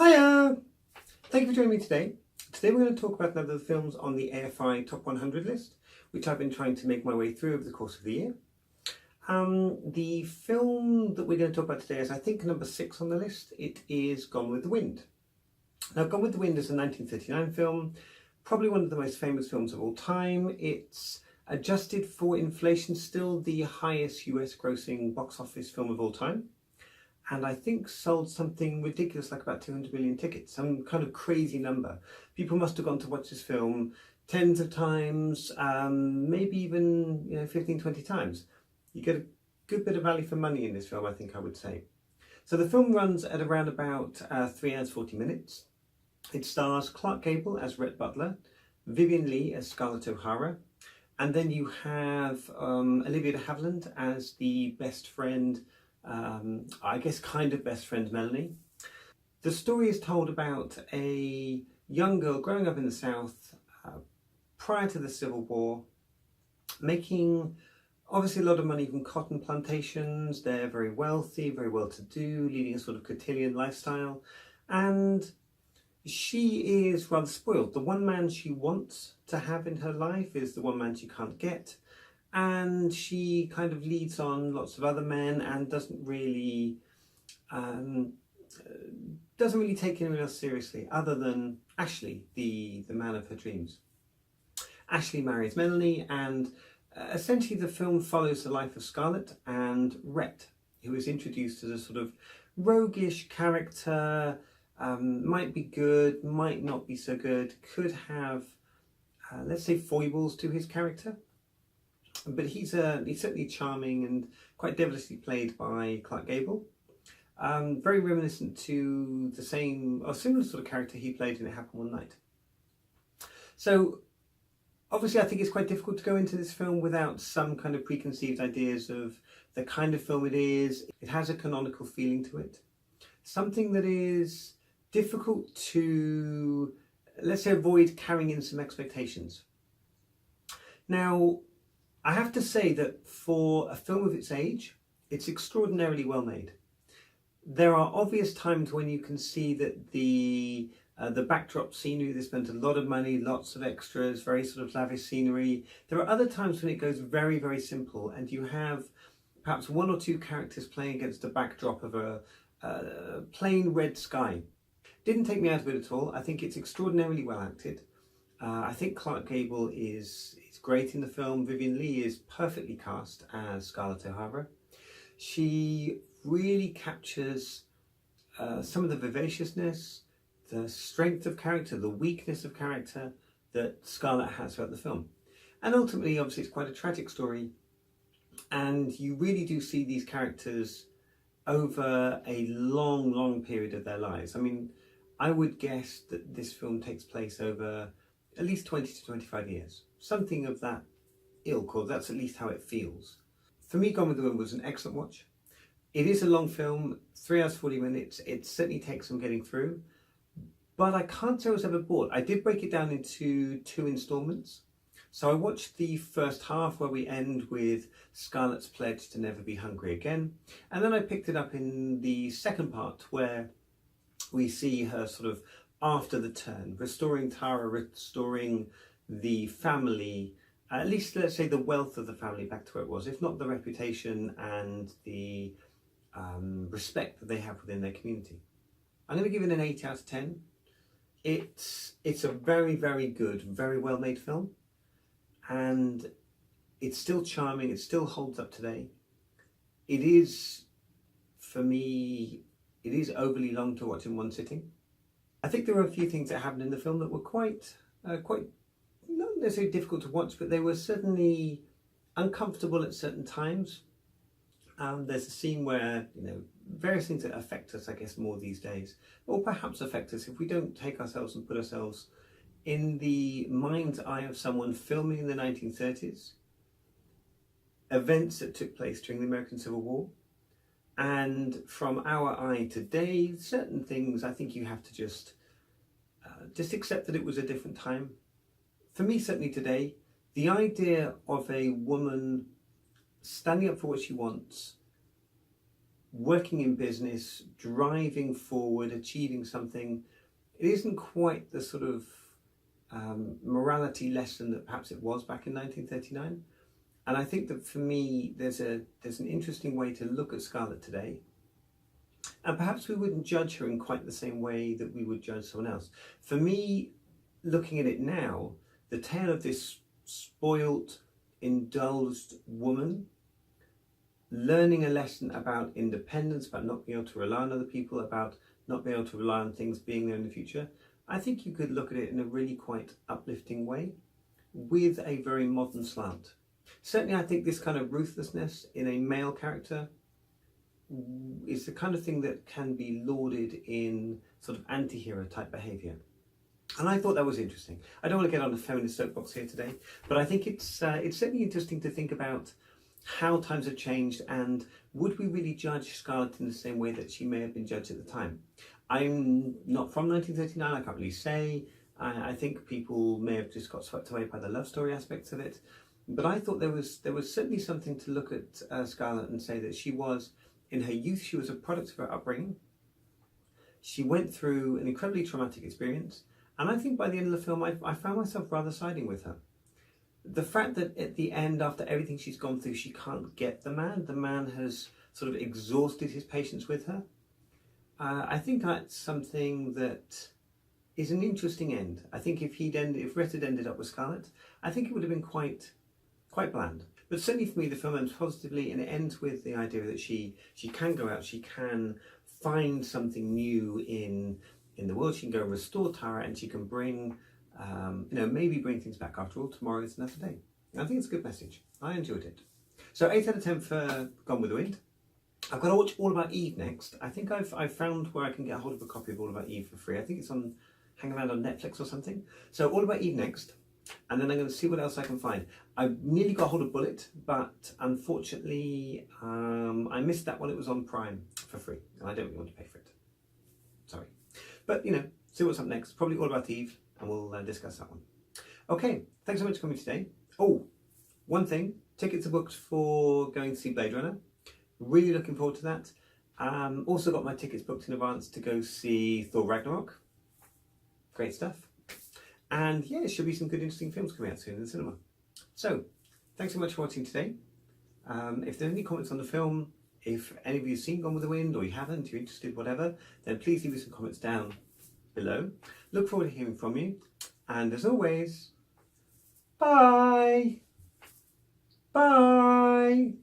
Hiya! Thank you for joining me today. Today we're going to talk about another of the films on the AFI Top 100 list, which I've been trying to make my way through over the course of the year. The film that we're going to talk about today is, I think, number 6 on the list. It is Gone with the Wind. Now, Gone with the Wind is a 1939 film, probably one of the most famous films of all time. It's adjusted for inflation, still the highest US grossing box office film of all time. And I think sold something ridiculous, like about 200 million tickets, some kind of crazy number. People must have gone to watch this film tens of times, maybe even 15, 20 times. You get a good bit of value for money in this film, I think I would say. So the film runs at around about 3 hours 40 minutes. It stars Clark Gable as Rhett Butler, Vivien Leigh as Scarlett O'Hara, and then you have Olivia de Havilland as the best friend, I guess kind of best friend, Melanie. The story is told about a young girl growing up in the South prior to the Civil War, making obviously a lot of money from cotton plantations. They're very wealthy, very well-to-do, leading a sort of cotillion lifestyle, and she is rather spoiled. The one man she wants to have in her life is the one man she can't get, and she kind of leads on lots of other men and doesn't really take anyone else seriously other than Ashley, the man of her dreams. Ashley marries Melanie, and essentially the film follows the life of Scarlett and Rhett, who is introduced as a sort of roguish character, might be good, might not be so good, could have, let's say, foibles to his character. But he's certainly charming and quite devilishly played by Clark Gable. Very reminiscent to the same or similar sort of character he played in It Happened One Night. So obviously I think it's quite difficult to go into this film without some kind of preconceived ideas of the kind of film it is. It has a canonical feeling to it. Something that is difficult to, let's say, avoid carrying in some expectations. Now, I have to say that for a film of its age, it's extraordinarily well made. There are obvious times when you can see that the backdrop scenery, they spent a lot of money, lots of extras, very sort of lavish scenery. There are other times when it goes very, very simple, and you have perhaps one or two characters playing against a backdrop of a plain red sky. Didn't take me out of it at all. I think it's extraordinarily well acted. I think Clark Gable is great in the film. Vivien Leigh is perfectly cast as Scarlett O'Hara. She really captures some of the vivaciousness, the strength of character, the weakness of character that Scarlett has throughout the film. And ultimately, obviously, it's quite a tragic story, and you really do see these characters over a long, long period of their lives. I mean, I would guess that this film takes place over at least 20 to 25 years. Something of that ilk, or that's at least how it feels. For me, Gone with the Wind was an excellent watch. It is a long film, 3 hours 40 minutes. It certainly takes some getting through, but I can't say I was ever bored. I did break it down into 2 installments. So I watched the first half, where we end with Scarlett's pledge to never be hungry again. And then I picked it up in the second part, where we see her sort of after the turn, restoring Tara, restoring the family, at least let's say the wealth of the family back to where it was, if not the reputation and the respect that they have within their community. I'm going to give it an 8 out of 10. It's a very, very good, very well made film, and it's still charming, it still holds up today. It is, for me, it is overly long to watch in one sitting. I think there were a few things that happened in the film that were quite not necessarily difficult to watch, but they were certainly uncomfortable at certain times. There's a scene where, various things that affect us, I guess, more these days, or perhaps affect us if we don't take ourselves and put ourselves in the mind's eye of someone filming in the 1930s, events that took place during the American Civil War. And from our eye today, certain things, I think you have to just accept that it was a different time. For me, certainly today, the idea of a woman standing up for what she wants, working in business, driving forward, achieving something. It isn't quite the sort of morality lesson that perhaps it was back in 1939. And I think that for me, there's an interesting way to look at Scarlett today. And perhaps we wouldn't judge her in quite the same way that we would judge someone else. For me, looking at it now, the tale of this spoilt, indulged woman learning a lesson about independence, about not being able to rely on other people, about not being able to rely on things being there in the future, I think you could look at it in a really quite uplifting way with a very modern slant. Certainly, I think this kind of ruthlessness in a male character is the kind of thing that can be lauded in sort of anti-hero type behaviour. And I thought that was interesting. I don't want to get on a feminist soapbox here today, but I think it's certainly interesting to think about how times have changed, and would we really judge Scarlett in the same way that she may have been judged at the time? I'm not from 1939, I can't really say. I think people may have just got swept away by the love story aspects of it. But I thought there was certainly something to look at Scarlett and say that she was, in her youth, she was a product of her upbringing. She went through an incredibly traumatic experience. And I think by the end of the film, I found myself rather siding with her. The fact that at the end, after everything she's gone through, she can't get the man has sort of exhausted his patience with her. I think that's something that is an interesting end. I think if Rhett had ended up with Scarlett, I think it would have been quite bland. But certainly for me, the film ends positively, and it ends with the idea that she can go out, she can find something new in the world. She can go and restore Tara, and she can bring, maybe bring things back. After all, tomorrow is another day. I think it's a good message. I enjoyed it. So 8 out of 10 for Gone with the Wind. I've got to watch All About Eve next. I think I've found where I can get a hold of a copy of All About Eve for free. I think it's hanging around on Netflix or something. So All About Eve next, and then I'm going to see what else I can find. I nearly got a hold of Bullet, but unfortunately I missed that while it was on Prime for free, and I don't really want to pay for it. Sorry. But, see what's up next. Probably All About Eve, and we'll discuss that one. Okay, thanks so much for coming today. Oh, one thing. Tickets are booked for going to see Blade Runner. Really looking forward to that. Also got my tickets booked in advance to go see Thor Ragnarok. Great stuff. And yeah, there should be some good interesting films coming out soon in the cinema. So, thanks so much for watching today. If there's any comments on the film, if any of you have seen Gone with the Wind, or you haven't, you're interested, whatever, then please leave me some comments down below. Look forward to hearing from you. And as always, bye! Bye!